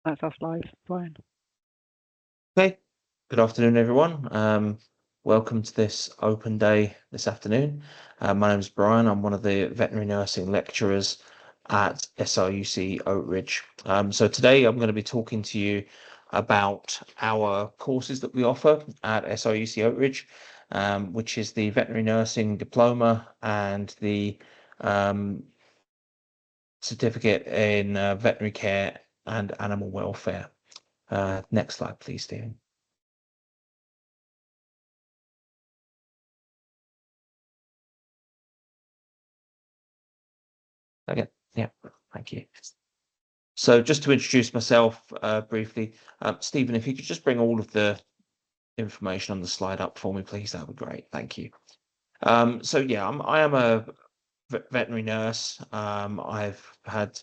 That's us live, Brian. Okay, good afternoon, everyone. Welcome to this open day this afternoon. My name is Brian. I'm one of the veterinary nursing lecturers at SRUC Oatridge. So today I'm going to be talking to you about our courses that we offer at SRUC Oatridge, which is the veterinary nursing diploma and the certificate in veterinary care and animal welfare. Next slide, please, Stephen. Okay, yeah, thank you. So just to introduce myself briefly, Stephen, if you could just bring all of the information on the slide up for me, please, that would be great. Thank you. So yeah, I am a veterinary nurse. I've had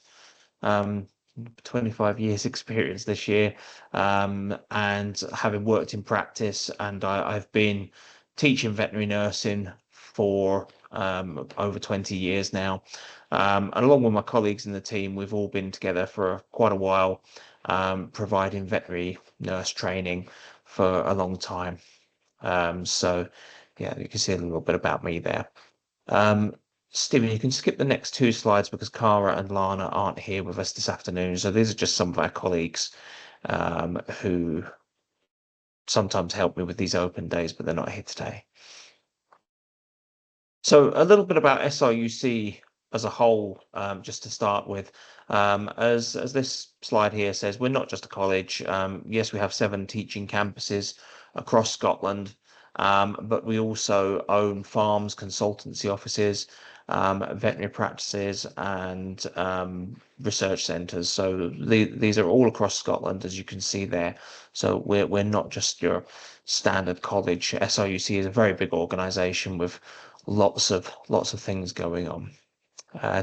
25 years experience this year, and having worked in practice, and I've been teaching veterinary nursing for over 20 years now. And along with my colleagues in the team, we've all been together for quite a while, providing veterinary nurse training for a long time. So yeah, you can see a little bit about me there. Stephen, you can skip the next two slides because Cara and Lana aren't here with us this afternoon. So these are just some of our colleagues who sometimes help me with these open days, but they're not here today. So a little bit about SRUC as a whole, just to start with. As this slide here says, we're not just a college. Yes, we have 7 teaching campuses across Scotland, but we also own farms, consultancy offices, veterinary practices, and research centres. So these are all across Scotland, as you can see there. So we're not just your standard college. SRUC is a very big organisation with lots of things going on.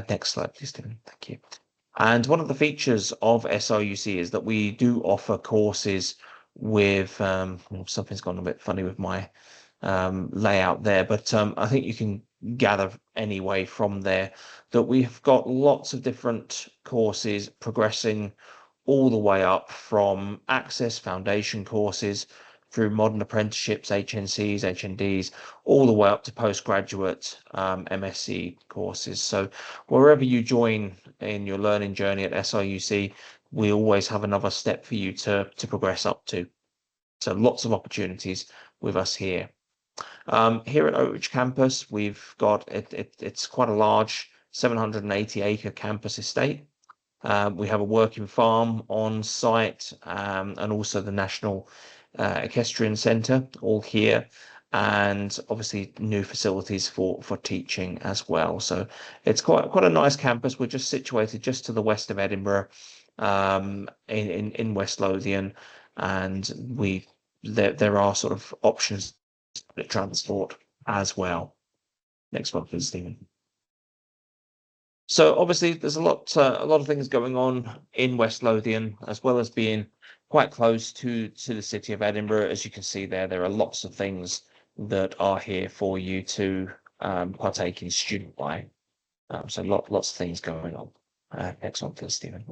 Next slide, please, Stephen. Thank you. And one of the features of SRUC is that we do offer courses with something's gone a bit funny with my layout there, but I think you can gather anyway from there that we've got lots of different courses progressing all the way up from access foundation courses through modern apprenticeships, HNCs, HNDs, all the way up to postgraduate MSc courses. So wherever you join in your learning journey at SRUC, we always have another step for you to progress up to. So lots of opportunities with us here. Here at Oatridge campus, we've got it's quite a large 780-acre campus estate. We have a working farm on site, and also the National Equestrian Centre, all here, and obviously new facilities for teaching as well. So it's quite a nice campus. We're just situated just to the west of Edinburgh, in West Lothian, and there are sort of options for transport as well. Next one, please, Stephen. So obviously there's a lot of things going on in West Lothian, as well as being quite close to the city of Edinburgh. As you can see there are lots of things that are here for you to partake in student life. So lots of things going on. Next one, please, Stephen.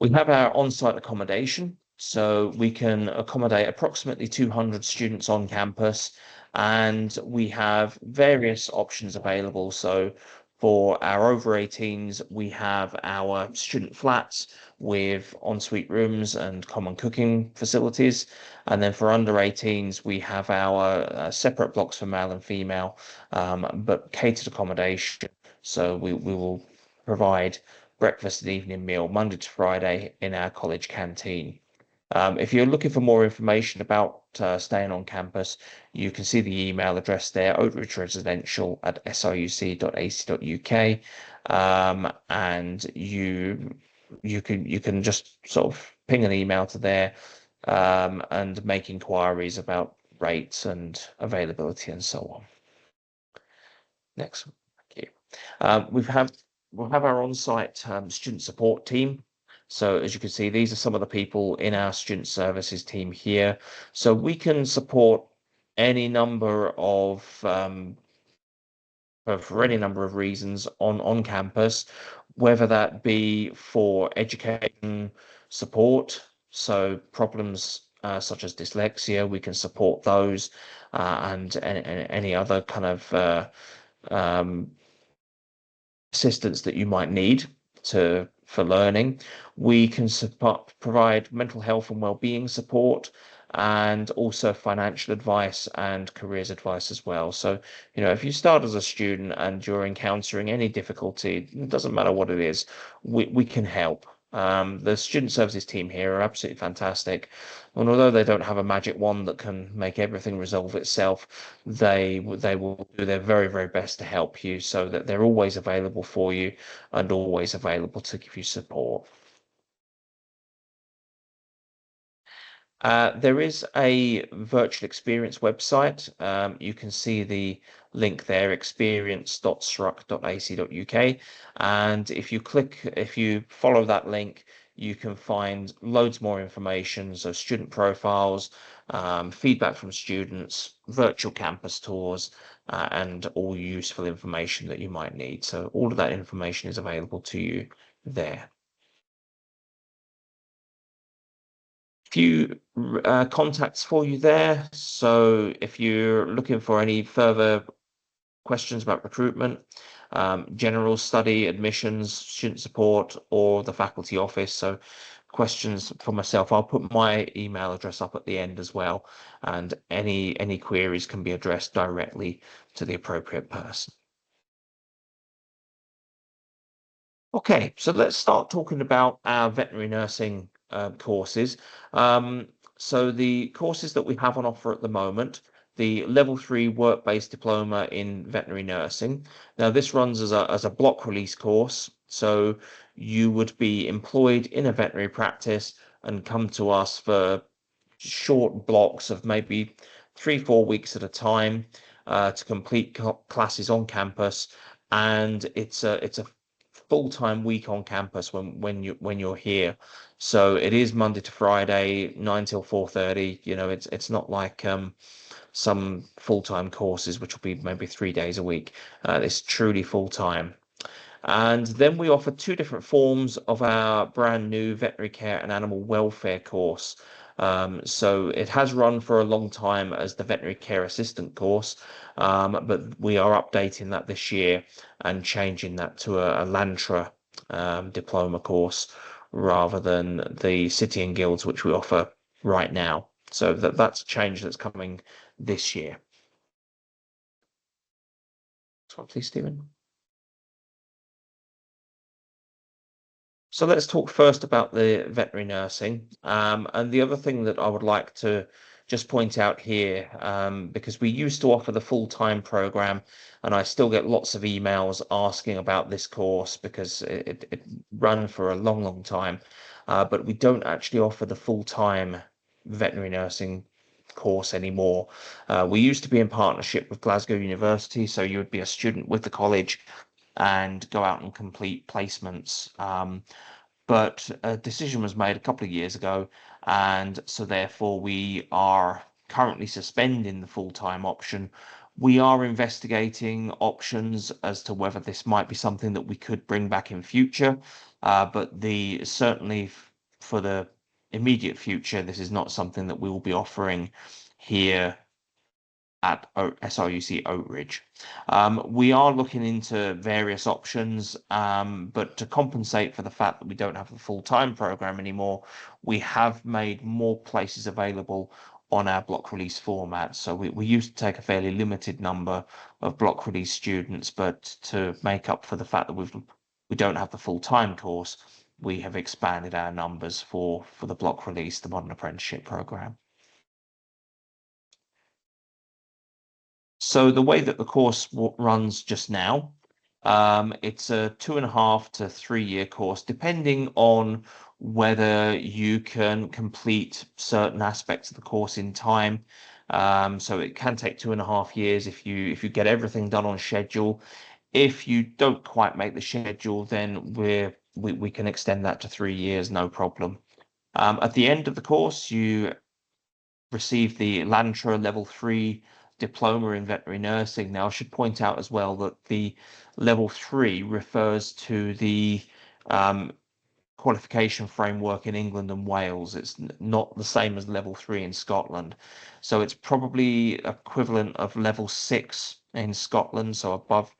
We have our on-site accommodation, so we can accommodate approximately 200 students on campus, and we have various options available. So for our over 18s, we have our student flats with ensuite rooms and common cooking facilities. And then for under 18s, we have our separate blocks for male and female, but catered accommodation. So we will provide breakfast and evening meal Monday to Friday in our college canteen. If you're looking for more information about staying on campus, you can see the email address there, oatridgeresidential@sruc.ac.uk, and you can just sort of ping an email to there, and make inquiries about rates and availability and so on. Next, thank you. We'll have our on-site student support team. So as you can see, these are some of the people in our student services team here. So we can support any number of for any number of reasons on campus, whether that be for education support, so problems such as dyslexia, we can support those, and any other kind of um, assistance that you might need for learning. We can provide mental health and well-being support, and also financial advice and careers advice as well. So, if you start as a student and you're encountering any difficulty, it doesn't matter what it is, we can help. The student services team here are absolutely fantastic. And although they don't have a magic wand that can make everything resolve itself, they will do their very, very best to help you, so that they're always available for you and always available to give you support. There is a virtual experience website. You can see the link there, experience.sruc.ac.uk. And if you follow that link, you can find loads more information. So student profiles, feedback from students, virtual campus tours, and all useful information that you might need. So all of that information is available to you there. Few contacts for you there. So if you're looking for any further questions about recruitment, general study, admissions, student support, or the faculty office, so questions for myself, I'll put my email address up at the end as well, and any queries can be addressed directly to the appropriate person. Okay, so let's start talking about our veterinary nursing courses. So the courses that we have on offer at the moment, the level 3 work-based diploma in veterinary nursing. Now this runs as a block release course. So you would be employed in a veterinary practice and come to us for short blocks of maybe 3-4 weeks at a time to complete classes on campus. And it's a full-time week on campus when you're here. So it is Monday to Friday, 9 till 4:30. It's not like some full-time courses, which will be maybe 3 days a week. It's truly full-time. And then we offer two different forms of our brand new veterinary care and animal welfare course. So it has run for a long time as the veterinary care assistant course, but we are updating that this year and changing that to a Lantra diploma course rather than the City and Guilds, which we offer right now. So that's a change that's coming this year. Please, Stephen. So let's talk first about the veterinary nursing. And the other thing that I would like to just point out here, because we used to offer the full-time program, and I still get lots of emails asking about this course because it ran for a long, long time. But we don't actually offer the full-time veterinary nursing course anymore. We used to be in partnership with Glasgow University, so you would be a student with the college and go out and complete placements. But a decision was made a couple of years ago, and so therefore we are currently suspending the full-time option. We are investigating options as to whether this might be something that we could bring back in future, but certainly for the immediate future, this is not something that we will be offering here at SRUC Oatridge. We are looking into various options, but to compensate for the fact that we don't have a full-time program anymore, we have made more places available on our block release format. So we used to take a fairly limited number of block release students, but to make up for the fact that we don't have the full-time course, we have expanded our numbers for the block release, the modern apprenticeship program. So the way that the course runs just now, it's a 2.5 to 3 year course, depending on whether you can complete certain aspects of the course in time. So it can take 2.5 years if you get everything done on schedule. If you don't quite make the schedule, then we can extend that to 3 years, no problem. At the end of the course, you receive the Lantra Level 3 diploma in veterinary nursing. Now, I should point out as well that the level 3 refers to the qualification framework in England and Wales. It's not the same as level 3 in Scotland. So it's probably equivalent of level 6 in Scotland, so above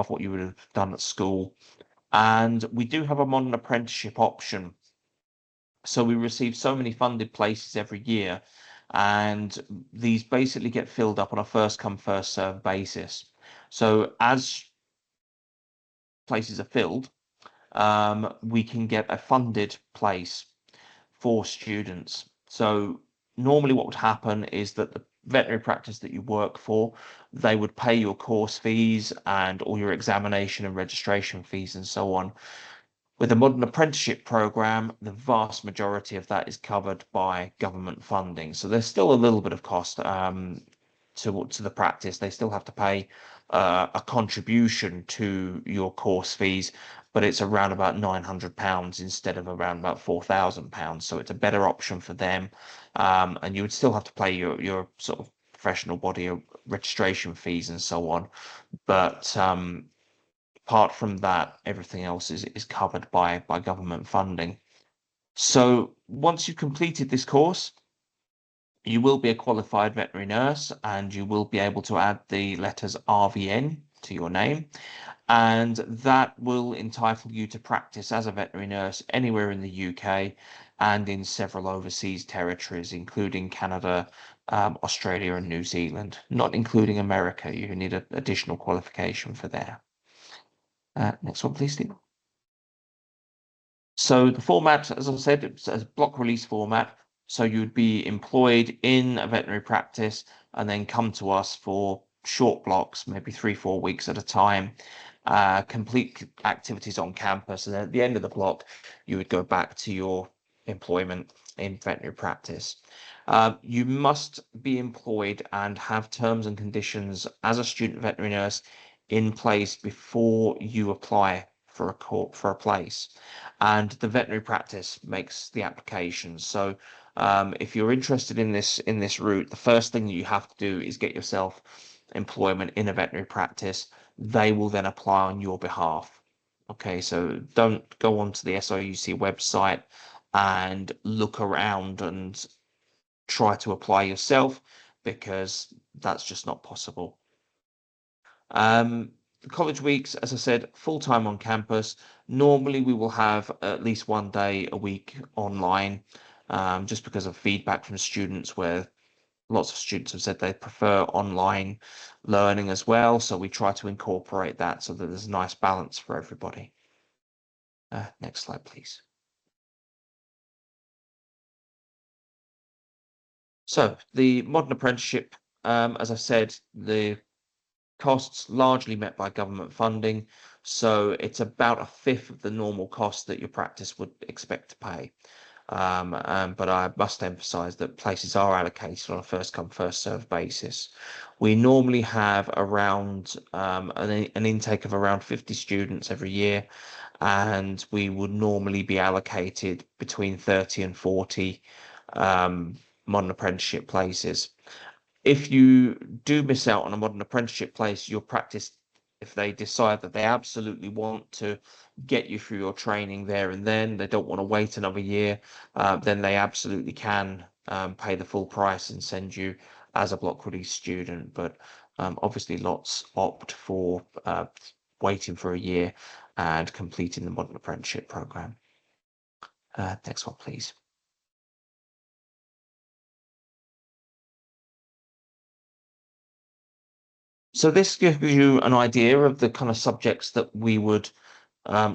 what you would have done at school. And we do have a modern apprenticeship option. So we receive so many funded places every year, and these basically get filled up on a first come, first served basis. So as places are filled, we can get a funded place for students. So normally what would happen is that the veterinary practice that you work for, they would pay your course fees and all your examination and registration fees and so on. With the modern apprenticeship program, the vast majority of that is covered by government funding. So there's still a little bit of cost to the practice. They still have to pay a contribution to your course fees, but it's around about £900 instead of around about £4,000. So it's a better option for them. And you would still have to pay your sort of professional body registration fees and so on. But apart from that, everything else is covered by government funding. So once you've completed this course, you will be a qualified veterinary nurse and you will be able to add the letters RVN to your name. And that will entitle you to practice as a veterinary nurse anywhere in the UK and in several overseas territories, including Canada, Australia and New Zealand, not including America. You need an additional qualification for there. Next one, please, Steve. So the format, as I said, it's a block release format. So you'd be employed in a veterinary practice and then come to us for short blocks, maybe 3-4 weeks at a time, complete activities on campus. And then at the end of the block, you would go back to your employment in veterinary practice. You must be employed and have terms and conditions as a student veterinary nurse in place before you apply for a place, and the veterinary practice makes the application. So if you're interested in this route, the first thing that you have to do is get yourself employment in a veterinary practice. They will then apply on your behalf. Okay, so don't go onto the SRUC website and look around and try to apply yourself, because that's just not possible. The college weeks, as I said, full-time on campus. Normally we will have at least one day a week online, just because of feedback from students, where lots of students have said they prefer online learning as well. So we try to incorporate that so that there's a nice balance for everybody. Next slide, please. So the modern apprenticeship, as I said, the costs largely met by government funding, so it's about a fifth of the normal cost that your practice would expect to pay. But I must emphasize that places are allocated on a first come, first served basis. We normally have around an intake of around 50 students every year, and we would normally be allocated between 30 and 40 modern apprenticeship places. If you do miss out on a modern apprenticeship place, your practice, if they decide that they absolutely want to get you through your training there and then, they don't want to wait another year, then they absolutely can pay the full price and send you as a block release student. But obviously lots opt for waiting for a year and completing the modern apprenticeship program. Next one, please. So this gives you an idea of the kind of subjects that we would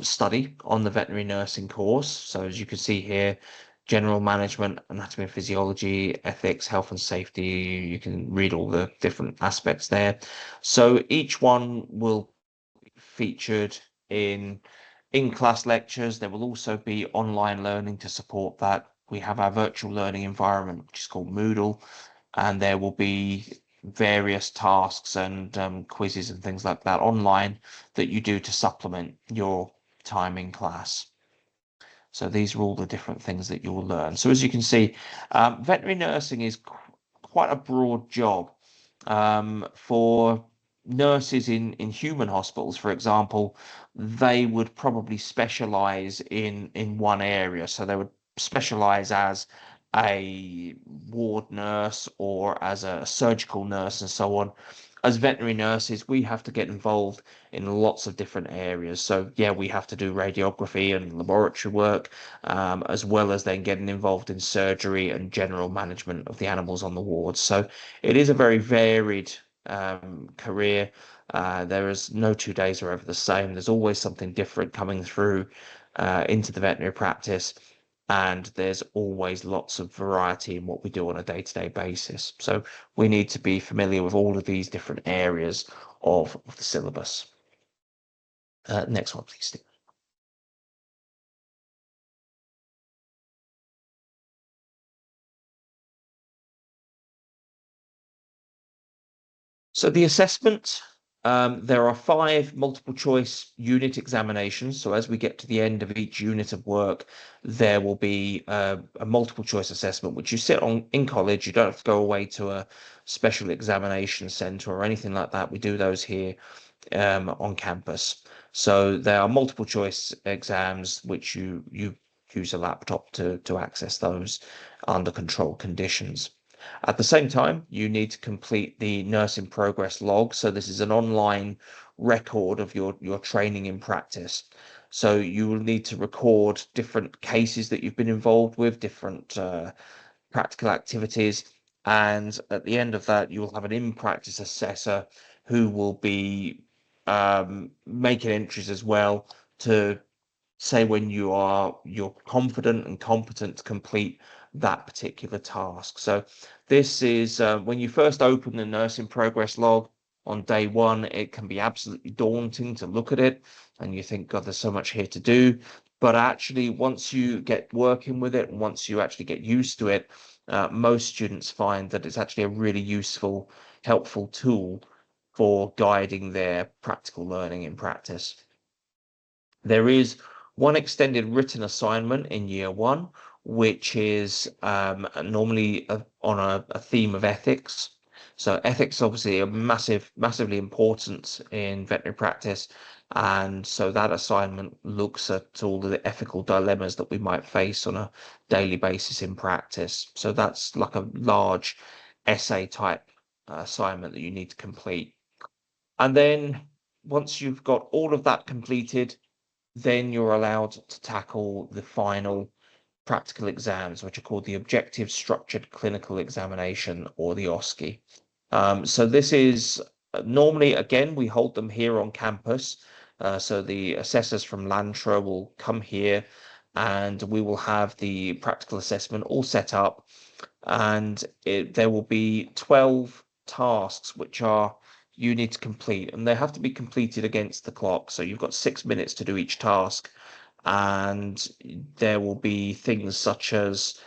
study on the veterinary nursing course. So as you can see here, general management, anatomy and physiology, ethics, health and safety. You can read all the different aspects there. So each one will be featured in class lectures. There will also be online learning to support that. We have our virtual learning environment, which is called Moodle, and there will be various tasks and quizzes and things like that online that you do to supplement your time in class. So these are all the different things that you will learn. So as you can see, veterinary nursing is quite a broad job. For nurses in human hospitals, for example, they would probably specialize in one area. So they would specialize as a ward nurse or as a surgical nurse and so on. As veterinary nurses, we have to get involved in lots of different areas. So yeah, we have to do radiography and laboratory work, as well as then getting involved in surgery and general management of the animals on the wards. So it is a very varied career. There is no 2 days are ever the same. There's always something different coming through into the veterinary practice, and there's always lots of variety in what we do on a day-to-day basis. So we need to be familiar with all of these different areas of the syllabus. Next one, please, Steve. So the assessment, there are 5 multiple choice unit examinations. So as we get to the end of each unit of work, there will be a multiple choice assessment, which you sit on in college. You don't have to go away to a special examination center or anything like that. We do those here on campus. So there are multiple choice exams, which you use a laptop to access those under controlled conditions. At the same time, you need to complete the nurse in progress log. So this is an online record of your training in practice. So you will need to record different cases that you've been involved with, different practical activities. And at the end of that, you will have an in-practice assessor who will be making entries as well to say when you're confident and competent to complete that particular task. So this is when you first open the nurse in progress log on day one, it can be absolutely daunting to look at it and you think, God, there's so much here to do. But actually, once you get working with it and once you actually get used to it, most students find that it's actually a really useful, helpful tool for guiding their practical learning in practice. There is one extended written assignment in year one, which is normally on a theme of ethics. So ethics obviously are massively important in veterinary practice. And so that assignment looks at all the ethical dilemmas that we might face on a daily basis in practice. So that's like a large essay type assignment that you need to complete. And then once you've got all of that completed, then you're allowed to tackle the final practical exams, which are called the Objective Structured Clinical Examination, or the OSCE. So this is normally, again, we hold them here on campus. So the assessors from Lantra will come here and we will have the practical assessment all set up, and there will be 12 tasks which are you need to complete, and they have to be completed against the clock. So you've got 6 minutes to do each task, and there will be things such as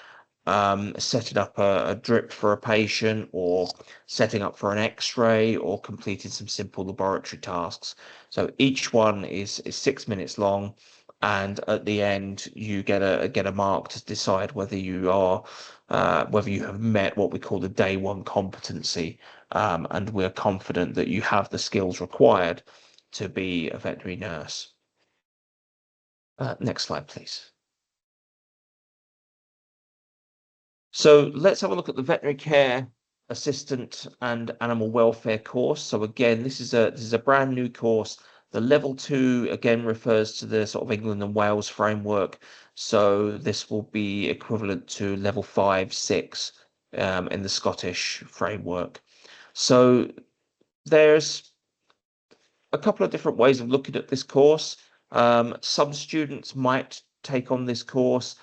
setting up a drip for a patient, or setting up for an x-ray, or completing some simple laboratory tasks. So each one is 6 minutes long, and at the end you get a mark to decide whether you are whether you have met what we call the day one competency, and we're confident that you have the skills required to be a veterinary nurse. Next slide, please. So let's have a look at the veterinary care assistant and animal welfare course. So again, this is a brand new course. The level 2 again refers to the sort of England and Wales framework. So this will be equivalent to level 5, 6 in the Scottish framework. So there's a couple of different ways of looking at this course. Some students might take on this course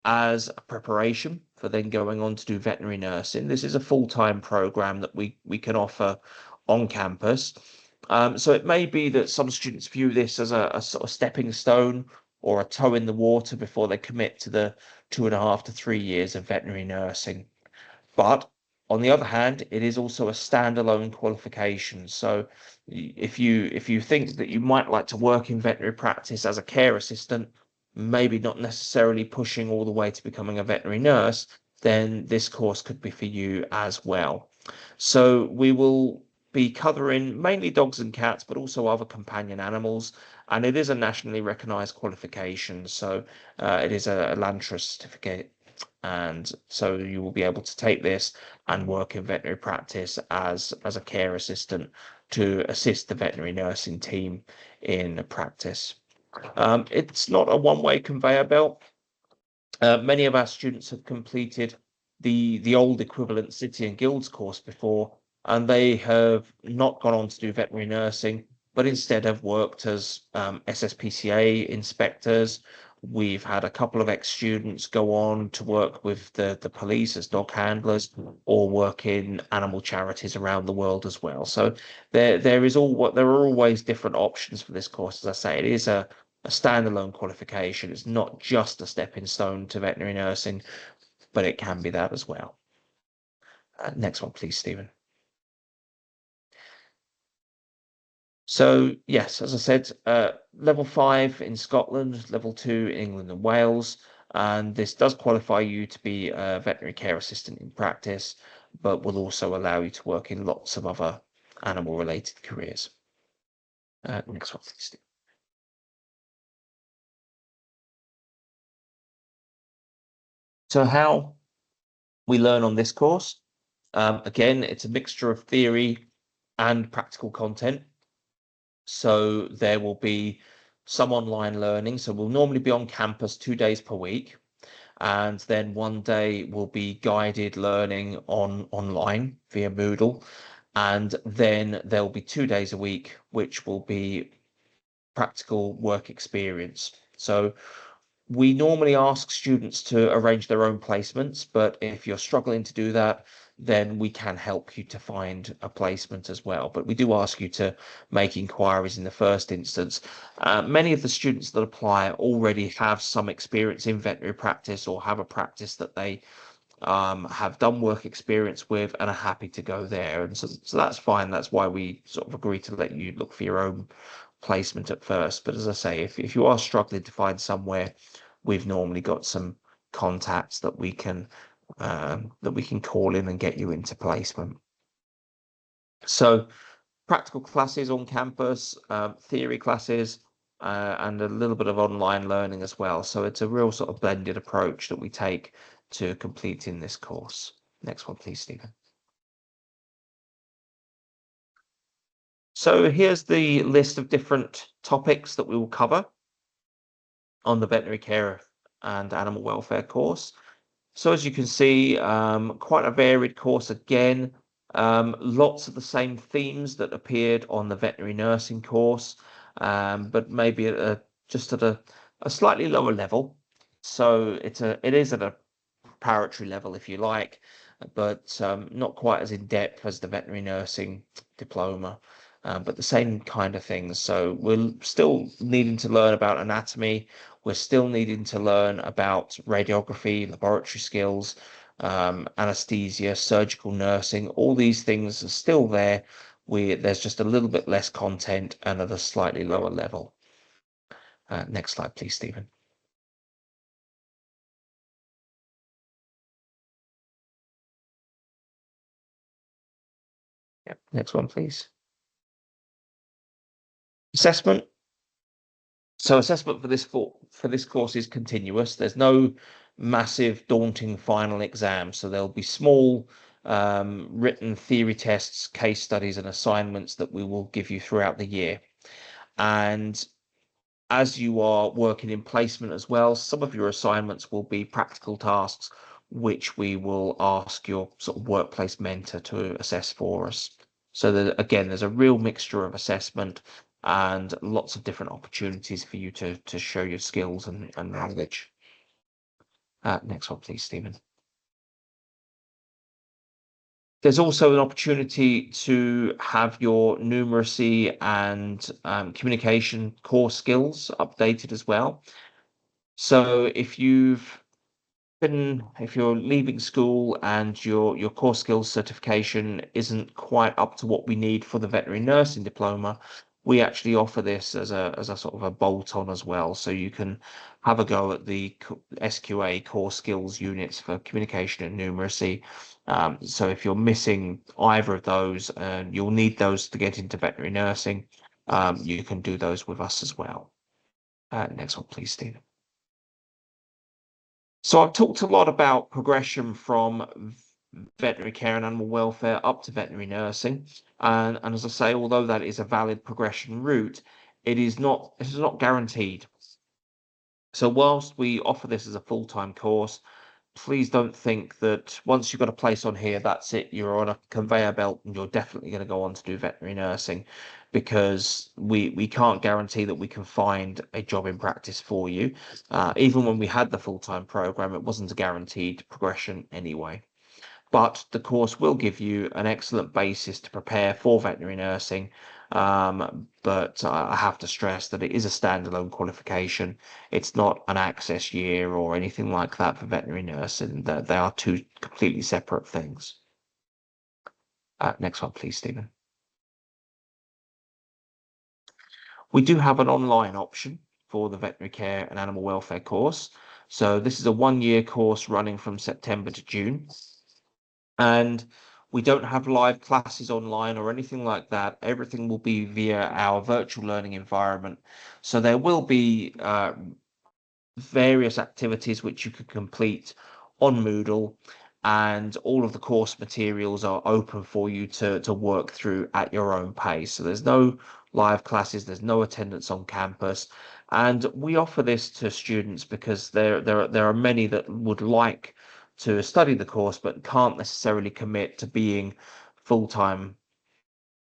as a preparation for then going on to do veterinary nursing. This is a full-time program that we can offer on campus. So it may be that some students view this as a sort of stepping stone or a toe in the water before they commit to the 2.5 to 3 years of veterinary nursing. But on the other hand, it is also a standalone qualification. So if you think that you might like to work in veterinary practice as a care assistant, maybe not necessarily pushing all the way to becoming a veterinary nurse, then this course could be for you as well. So we will be covering mainly dogs and cats, but also other companion animals. And it is a nationally recognized qualification. So it is a Lantra certificate. And so you will be able to take this and work in veterinary practice as a care assistant to assist the veterinary nursing team in practice. It's not a one-way conveyor belt. Many of our students have completed the old equivalent City and Guilds course before, and they have not gone on to do veterinary nursing, but instead have worked as SSPCA inspectors. We've had a couple of ex-students go on to work with the police as dog handlers or work in animal charities around the world as well. So there are always different options for this course. As I say, it is a standalone qualification. It's not just a stepping stone to veterinary nursing, but it can be that as well. Next one, please, Stephen. So yes, as I said, level 5 in Scotland, level 2 in England and Wales, and this does qualify you to be a veterinary care assistant in practice, but will also allow you to work in lots of other animal-related careers. Next one, please, Steve. So how we learn on this course? Again, it's a mixture of theory and practical content. So there will be some online learning. So we'll normally be on campus 2 days per week. And then one day will be guided learning online via Moodle. And then there'll be 2 days a week, which will be practical work experience. So we normally ask students to arrange their own placements, but if you're struggling to do that, then we can help you to find a placement as well. But we do ask you to make inquiries in the first instance. Many of the students that apply already have some experience in veterinary practice or have a practice that they have done work experience with and are happy to go there. And so that's fine. That's why we sort of agree to let you look for your own placement at first. But as I say, if you are struggling to find somewhere, we've normally got some contacts that we can call in and get you into placement. So practical classes on campus, theory classes, and a little bit of online learning as well. So it's a real sort of blended approach that we take to completing this course. Next one, please, Stephen. So here's the list of different topics that we will cover on the veterinary care and animal welfare course. So as you can see, quite a varied course again. Lots of the same themes that appeared on the veterinary nursing course, but maybe just at a slightly lower level. So it is at a preparatory level, if you like, but not quite as in depth as the veterinary nursing diploma. But the same kind of things. So we're still needing to learn about anatomy. We're still needing to learn about radiography, laboratory skills, anesthesia, surgical nursing. All these things are still there. There's just a little bit less content and at a slightly lower level. Next slide, please, Stephen. Yep. Next one, please. Assessment. So assessment for this course is continuous. There's no massive daunting final exam. So there'll be small written theory tests, case studies, and assignments that we will give you throughout the year. And as you are working in placement as well, some of your assignments will be practical tasks, which we will ask your sort of workplace mentor to assess for us. So that, again, there's a real mixture of assessment and lots of different opportunities for you to show your skills and knowledge. Next one, please, Stephen. There's also an opportunity to have your numeracy and communication core skills updated as well. So if you're leaving school and your core skills certification isn't quite up to what we need for the veterinary nursing diploma, we actually offer this as a sort of a bolt-on as well. So you can have a go at the SQA core skills units for communication and numeracy. So if you're missing either of those, and you'll need those to get into veterinary nursing, you can do those with us as well. Next one, please, Steve. So I've talked a lot about progression from veterinary care and animal welfare up to veterinary nursing. And as I say, although that is a valid progression route, it is not guaranteed. So whilst we offer this as a full-time course, please don't think that once you've got a place on here, that's it. You're on a conveyor belt and you're definitely going to go on to do veterinary nursing, because we can't guarantee that we can find a job in practice for you. Even when we had the full-time program, it wasn't a guaranteed progression anyway. But the course will give you an excellent basis to prepare for veterinary nursing. But I have to stress that it is a standalone qualification. It's not an access year or anything like that for veterinary nursing. They are two completely separate things. Next one, please, Stephen. We do have an online option for the veterinary care and animal welfare course. So this is a 1-year course running from September to June. And we don't have live classes online or anything like that. Everything will be via our virtual learning environment. So there will be various activities which you could complete on Moodle, and all of the course materials are open for you to work through at your own pace. So there's no live classes, there's no attendance on campus. And we offer this to students because there are many that would like to study the course but can't necessarily commit to being full-time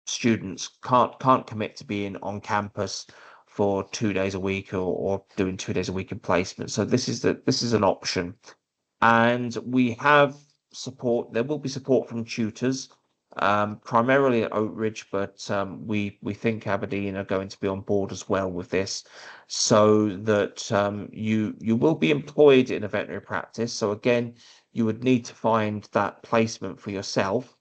students, can't commit to being on campus for 2 days a week, or doing 2 days a week in placement. So this is an option. And we have support. There will be support from tutors, primarily at Oatridge, but we think Aberdeen are going to be on board as well with this, so that you will be employed in a veterinary practice. So again, you would need to find that placement for yourself,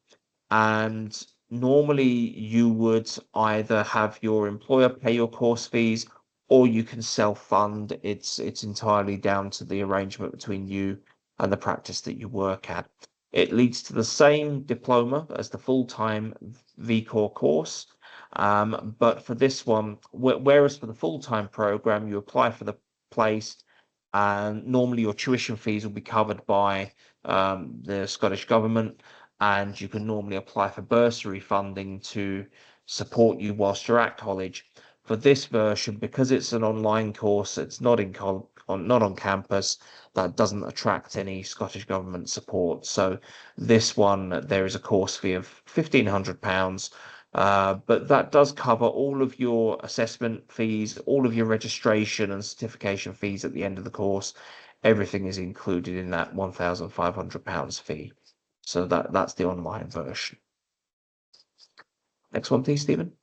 and normally you would either have your employer pay your course fees, or you can self-fund. It's entirely down to the arrangement between you and the practice that you work at. It leads to the same diploma as the full-time VCore course. But for this one, whereas for the full-time program, you apply for the place, and normally your tuition fees will be covered by the Scottish government, and you can normally apply for bursary funding to support you whilst you're at college. For this version, because it's an online course, it's not not on campus, that doesn't attract any Scottish government support. So this one, there is a course fee of £1,500, but that does cover all of your assessment fees, all of your registration and certification fees at the end of the course. Everything is included in that £1,500 fee. So that's the online version. Next one, please, Stephen.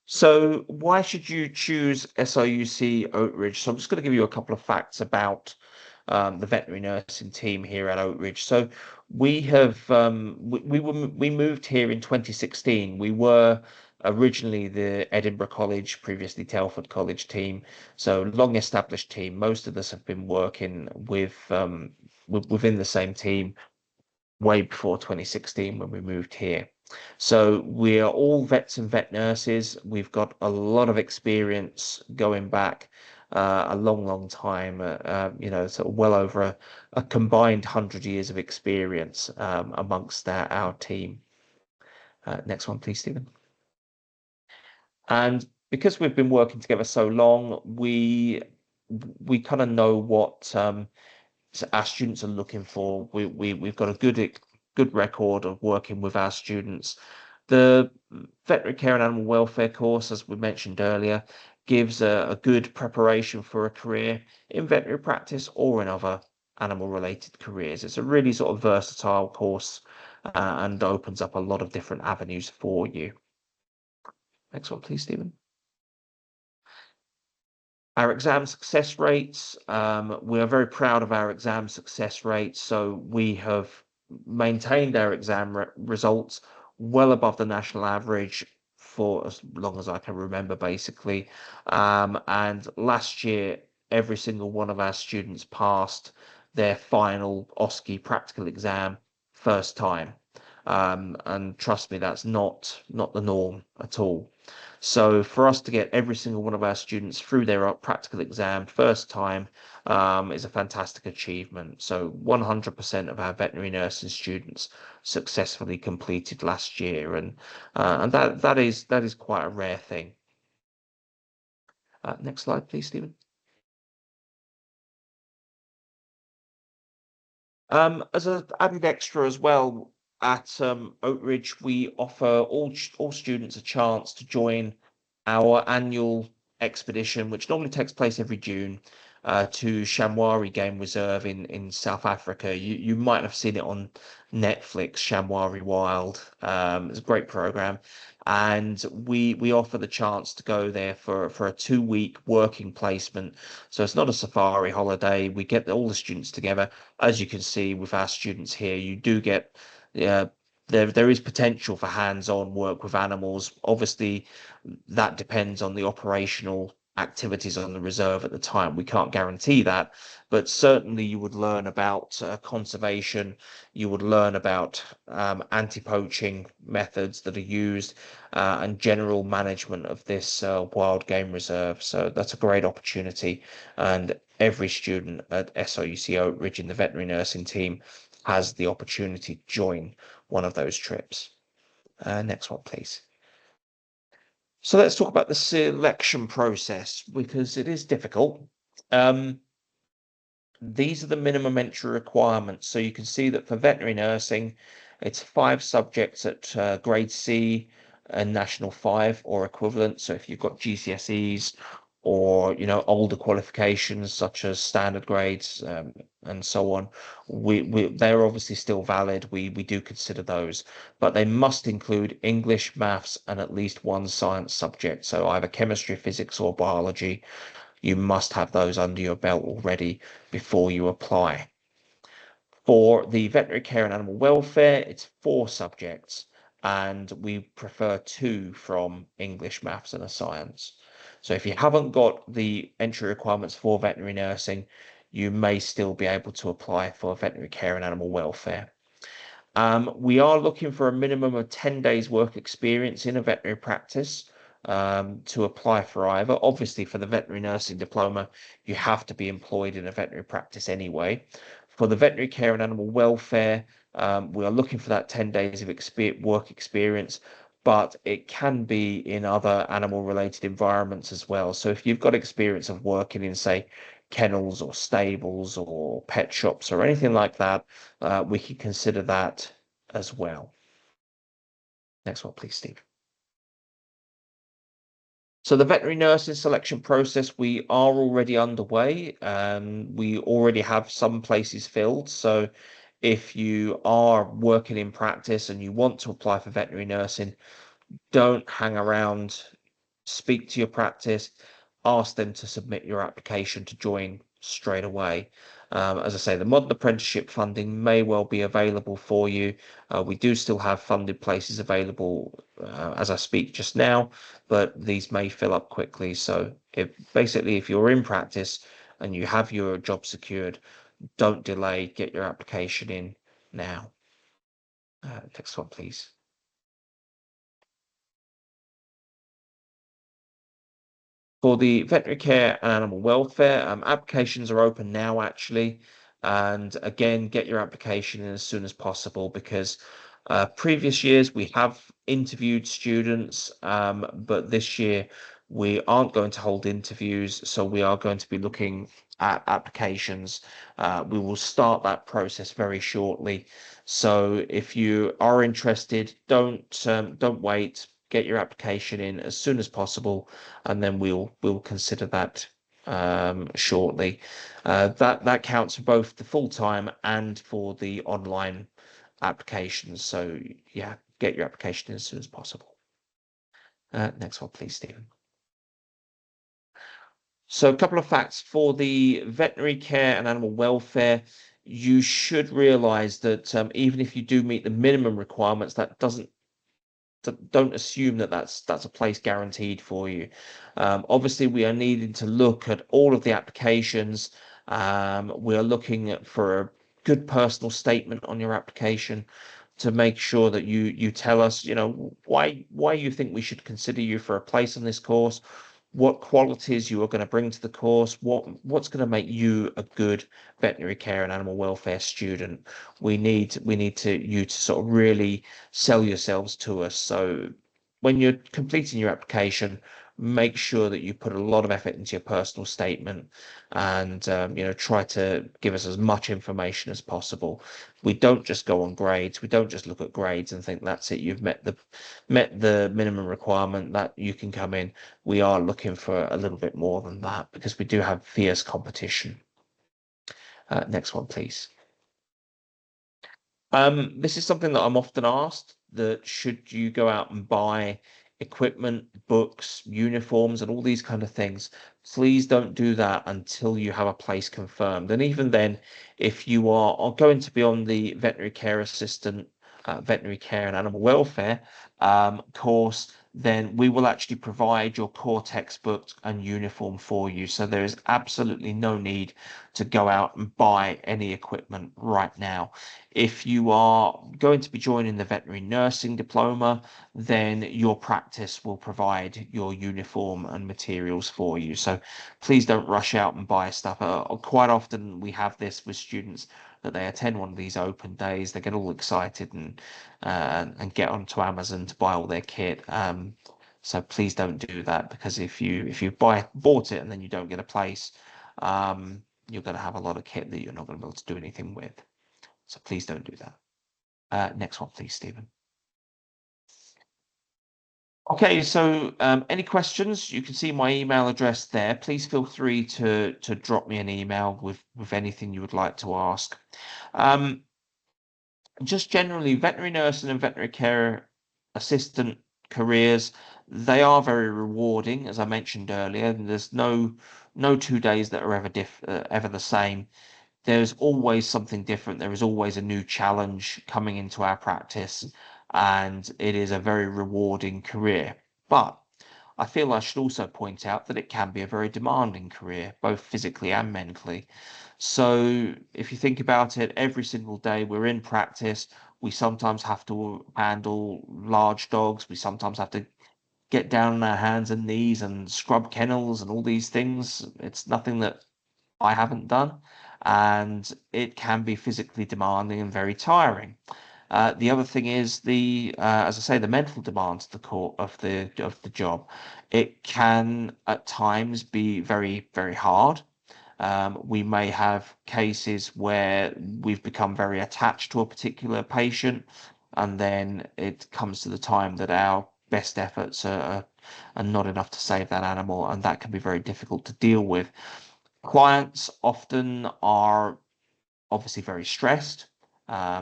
So why should you choose SRUC Oatridge? So I'm just going to give you a couple of facts about the veterinary nursing team here at Oatridge. So we have we moved here in 2016. We were originally the Edinburgh College, previously Telford College team. So long established team. Most of us have been working within the same team way before 2016 when we moved here. So we are all vets and vet nurses. We've got a lot of experience going back a long time, sort of well over a combined 100 years of experience amongst our team. Next one, please, Stephen. And because we've been working together so long, we kind of know what our students are looking for. We've got a good record of working with our students. The veterinary care and animal welfare course, as we mentioned earlier, gives a good preparation for a career in veterinary practice or in other animal related careers. It's a really sort of versatile course, and opens up a lot of different avenues for you. Next one, please, Stephen. Our exam success rates, we are very proud of our exam success rates. So we have maintained our exam results well above the national average for as long as I can remember, basically. And last year, every single one of our students passed their final OSCE practical exam first time. And trust me, that's not the norm at all. So for us to get every single one of our students through their practical exam first time is a fantastic achievement. So 100% of our veterinary nursing students successfully completed last year, and that is quite a rare thing. Next slide, please, Stephen. As an added extra as well, at Oatridge, we offer all students a chance to join our annual expedition, which normally takes place every June, to Shamwari Game Reserve in South Africa. You might have seen it on Netflix, Shamwari Wild. It's a great program, and we offer the chance to go there for a 2 week working placement. So it's not a safari holiday. We get all the students together. As you can see with our students here, you do get uh, there is potential for hands-on work with animals. Obviously, that depends on the operational activities on the reserve at the time. We can't guarantee that, but certainly you would learn about conservation. You would learn about anti-poaching methods that are used and general management of this wild game reserve. So that's a great opportunity, and every student at SRUC Oatridge in the veterinary nursing team has the opportunity to join one of those trips. Next one, please. So let's talk about the selection process because it is difficult. Um, these are the minimum entry requirements. So you can see that for veterinary nursing, it's 5 subjects at grade C and National 5 or equivalent. So if you've got GCSEs or older qualifications such as standard grades and so on, they're obviously still valid. We do consider those, but they must include English, maths, and at least one science subject. So either chemistry, physics, or biology. You must have those under your belt already before you apply. For the veterinary care and animal welfare, it's 4 subjects, and we prefer 2 from English, maths, and a science. So if you haven't got the entry requirements for veterinary nursing, you may still be able to apply for veterinary care and animal welfare. We are looking for a minimum of 10 days work experience in a veterinary practice to apply for either. Obviously, for the veterinary nursing diploma, you have to be employed in a veterinary practice anyway. For the veterinary care and animal welfare, we are looking for that 10 days of work experience, but it can be in other animal related environments as well. So if you've got experience of working in, say, kennels or stables or pet shops or anything like that, we can consider that as well. Next one, please, Steve. So the veterinary nursing selection process, we are already underway. We already have some places filled. So if you are working in practice and you want to apply for veterinary nursing, don't hang around. Speak to your practice, ask them to submit your application to join straight away. As I say, the modern apprenticeship funding may well be available for you. We do still have funded places available as I speak just now, but these may fill up quickly. So if you're in practice and you have your job secured, don't delay, get your application in now. Next one, please. For the veterinary care and animal welfare, applications are open now actually. And again, get your application in as soon as possible because previous years we have interviewed students, but this year we aren't going to hold interviews. So we are going to be looking at applications. We will start that process very shortly. So if you are interested, don't wait. Get your application in as soon as possible, and then we'll consider that shortly. That counts for both the full-time and for the online applications. So yeah, get your application in as soon as possible. Next one, please, Stephen. So a couple of facts for the veterinary care and animal welfare. You should realize that even if you do meet the minimum requirements, that doesn't don't assume that that's a place guaranteed for you. Obviously, we are needing to look at all of the applications. We are looking for a good personal statement on your application to make sure that you tell us, why you think we should consider you for a place on this course, what qualities you are going to bring to the course, what's going to make you a good veterinary care and animal welfare student. We need you to sort of really sell yourselves to us. So when you're completing your application, make sure that you put a lot of effort into your personal statement and try to give us as much information as possible. We don't just go on grades. We don't just look at grades and think that's it. You've met the minimum requirement that you can come in. We are looking for a little bit more than that because we do have fierce competition. Next one, please. This is something that I'm often asked, that should you go out and buy equipment, books, uniforms, and all these kind of things, please don't do that until you have a place confirmed. And even then, if you are going to be on the veterinary care assistant, veterinary care and animal welfare course, then we will actually provide your core textbook and uniform for you. So there is absolutely no need to go out and buy any equipment right now. If you are going to be joining the veterinary nursing diploma, then your practice will provide your uniform and materials for you. So please don't rush out and buy stuff. Quite often we have this with students that they attend one of these open days, they get all excited and get onto Amazon to buy all their kit. So please don't do that, because if you bought it and then you don't get a place, you're going to have a lot of kit that you're not going to be able to do anything with. So please don't do that. Next one, please, Stephen. Okay, so any questions? You can see my email address there. Please feel free to drop me an email with anything you would like to ask. Just generally, veterinary nursing and veterinary care assistant careers, they are very rewarding, as I mentioned earlier. And there's no 2 days that are ever the same. There's always something different. There is always a new challenge coming into our practice, and it is a very rewarding career. But I feel I should also point out that it can be a very demanding career, both physically and mentally. So if you think about it, every single day we're in practice, we sometimes have to handle large dogs. We sometimes have to get down on our hands and knees and scrub kennels and all these things. It's nothing that I haven't done, and it can be physically demanding and very tiring. The other thing is as I say, the mental demands of the core of the job. It can at times be very, very hard. We may have cases where we've become very attached to a particular patient, and then it comes to the time that our best efforts are not enough to save that animal, and that can be very difficult to deal with. Clients often are obviously very stressed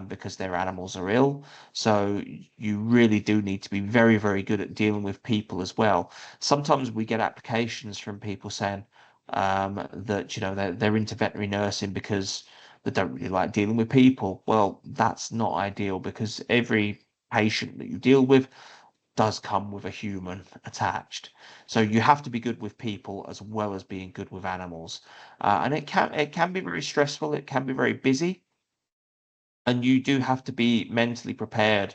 because their animals are ill. So you really do need to be very, very good at dealing with people as well. Sometimes we get applications from people saying that they're into veterinary nursing because they don't really like dealing with people. Well, that's not ideal, because every patient that you deal with does come with a human attached. So you have to be good with people as well as being good with animals. And it can be very stressful, it can be very busy, and you do have to be mentally prepared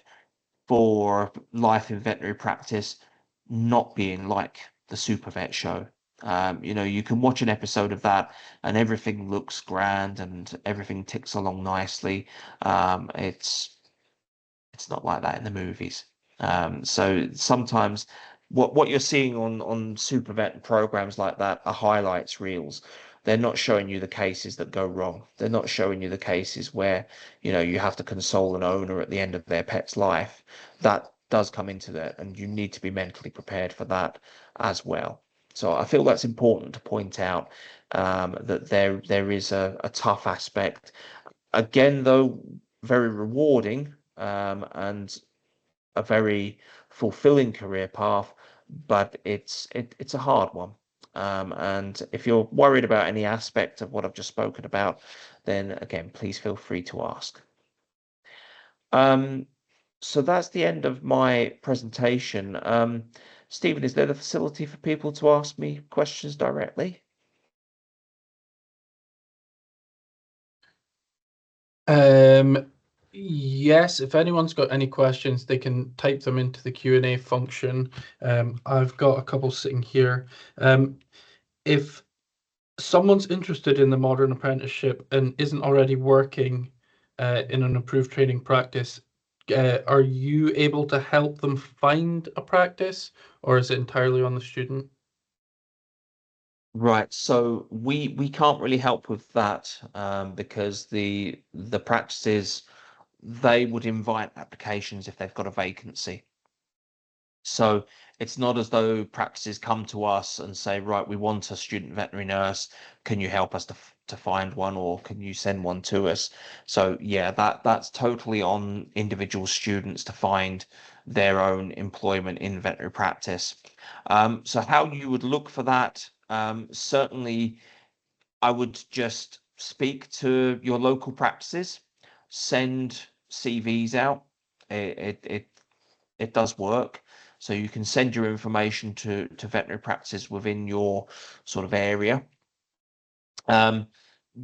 for life in veterinary practice not being like the Super Vet show. You can watch an episode of that and everything looks grand and everything ticks along nicely. It's not like that in the movies. So sometimes what you're seeing on super vet programs like that are highlights reels. They're not showing you the cases that go wrong. They're not showing you the cases where, you have to console an owner at the end of their pet's life. That does come into that, and you need to be mentally prepared for that as well. So I feel that's important to point out, that there is a tough aspect. Again, though, very rewarding, and a very fulfilling career path, but it's a hard one. And if you're worried about any aspect of what I've just spoken about, then again, please feel free to ask. Um, So that's the end of my presentation. Stephen, is there the facility for people to ask me questions directly? Um, yes, if anyone's got any questions, they can type them into the Q&A function. I've got a couple sitting here. If someone's interested in the modern apprenticeship and isn't already working in an approved training practice, are you able to help them find a practice, or is it entirely on the student? Right, so we can't really help with that because the practices they would invite applications if they've got a vacancy. So it's not as though practices come to us and say, right, we want a student veterinary nurse. Can you help us to find one, or can you send one to us? So yeah, that's totally on individual students to find their own employment in veterinary practice. So how you would look for that, certainly I would just speak to your local practices, send CVs out. It does work. So you can send your information to veterinary practices within your sort of area. Um,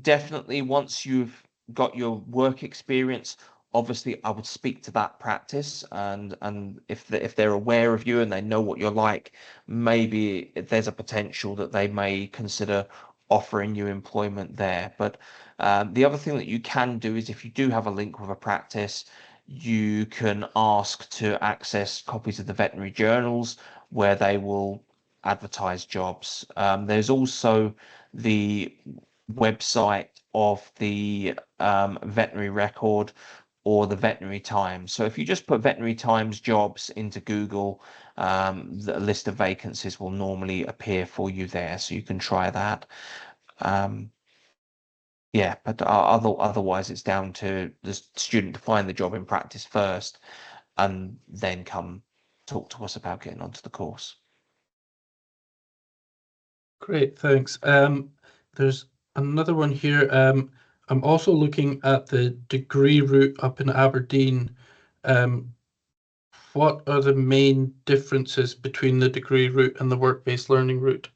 Definitely once you've got your work experience, obviously I would speak to that practice and if they're aware of you and they know what you're like, maybe there's a potential that they may consider offering you employment there. But the other thing that you can do is if you do have a link with a practice, you can ask to access copies of the veterinary journals where they will advertise jobs. There's also the website of the veterinary record or the veterinary times. So if you just put veterinary times jobs into Google, the list of vacancies will normally appear for you there. So you can try that. Um, yeah, but otherwise it's down to the student to find the job in practice first and then come talk to us about getting onto the course. Great, thanks. There's another one here. I'm also looking at the degree route up in Aberdeen. Um, what are the main differences between the degree route and the work-based learning route?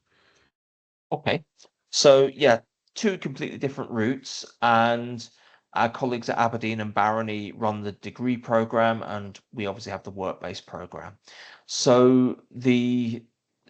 Okay. So yeah, two completely different routes, and our colleagues at Aberdeen and Barony run the degree program, and we obviously have the work-based program. So the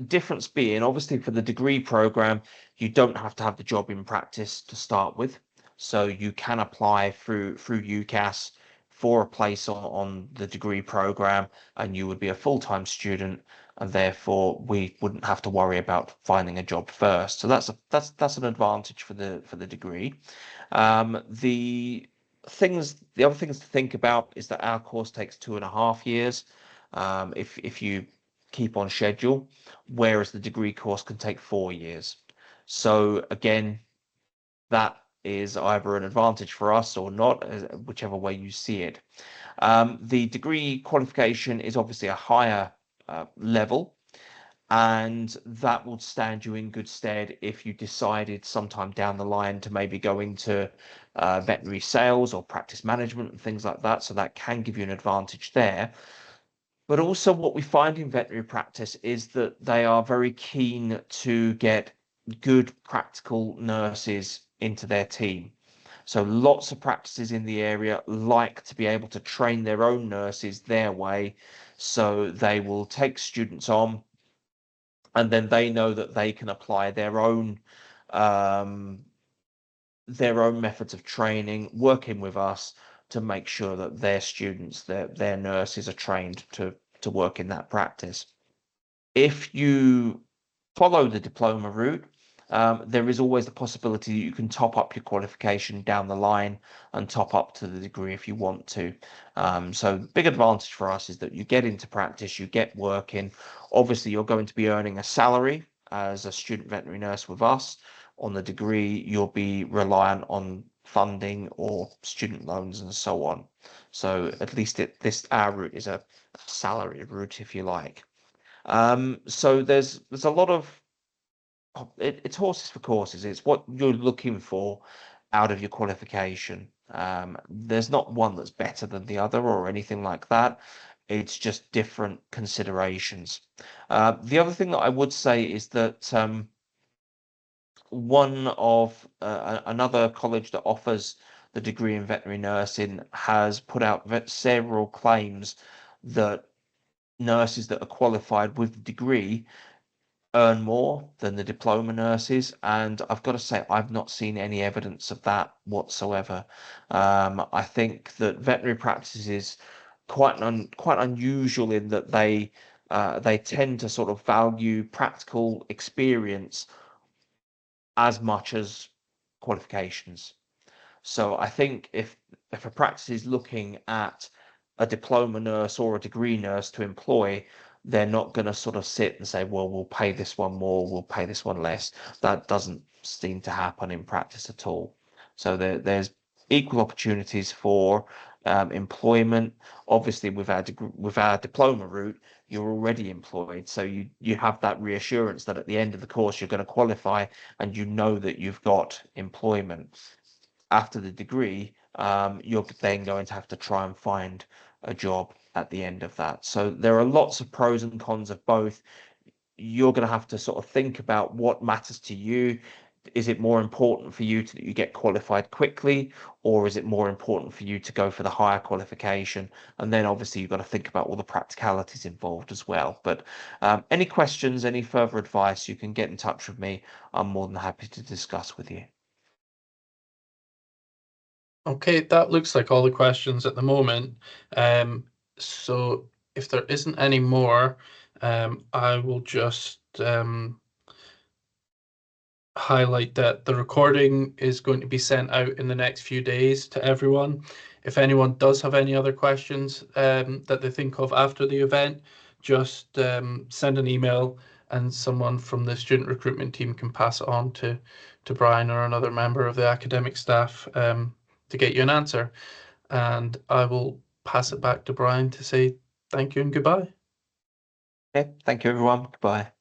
difference being, obviously, for the degree program, you don't have to have the job in practice to start with. So you can apply through UCAS for a place on the degree program, and you would be a full-time student and therefore we wouldn't have to worry about finding a job first. So that's an advantage for the degree. The other things to think about is that our course takes 2.5 years, if you keep on schedule, whereas the degree course can take 4 years. So again, that is either an advantage for us or not, whichever way you see it. The degree qualification is obviously a higher level, and that will stand you in good stead if you decided sometime down the line to maybe go into veterinary sales or practice management and things like that. So that can give you an advantage there. But also, what we find in veterinary practice is that they are very keen to get good practical nurses into their team. So lots of practices in the area like to be able to train their own nurses their way. So they will take students on and then they know that they can apply um, their own methods of training, working with us to make sure that their students, their nurses are trained to work in that practice. If you follow the diploma route, there is always the possibility that you can top up your qualification down the line and top up to the degree if you want to. So the big advantage for us is that you get into practice, you get working. Obviously, you're going to be earning a salary as a student veterinary nurse with us. On the degree, you'll be reliant on funding or student loans and so on. So at least our route is a salary route, if you like. So there's a lot of it's horses for courses. It's what you're looking for out of your qualification. There's not one that's better than the other or anything like that. It's just different considerations. The other thing that I would say is that one of another college that offers the degree in veterinary nursing has put out several claims that nurses that are qualified with the degree earn more than the diploma nurses, and I've got to say I've not seen any evidence of that whatsoever. I think that veterinary practice is quite unusual in that they tend to sort of value practical experience as much as qualifications. So I think if a practice is looking at a diploma nurse or a degree nurse to employ, they're not going to sort of sit and say, well, we'll pay this one more, we'll pay this one less. That doesn't seem to happen in practice at all. So there's equal opportunities for employment. Obviously, with our diploma route, you're already employed, so you have that reassurance that at the end of the course you're going to qualify and you know that you've got employment. After the degree, you're then going to have to try and find a job at the end of that. So there are lots of pros and cons of both. You're going to have to sort of think about what matters to you. Is it more important for you that you get qualified quickly, or is it more important for you to go for the higher qualification? And then obviously you've got to think about all the practicalities involved as well. But any questions, any further advice, you can get in touch with me. I'm more than happy to discuss with you. Okay, that looks like all the questions at the moment. So if there isn't any more, I will just highlight that the recording is going to be sent out in the next few days to everyone. If anyone does have any other questions that they think of after the event, just send an email and someone from the student recruitment team can pass it on to Brian or another member of the academic staff to get you an answer. And I will pass it back to Brian to say thank you and goodbye. Okay, thank you everyone. Goodbye.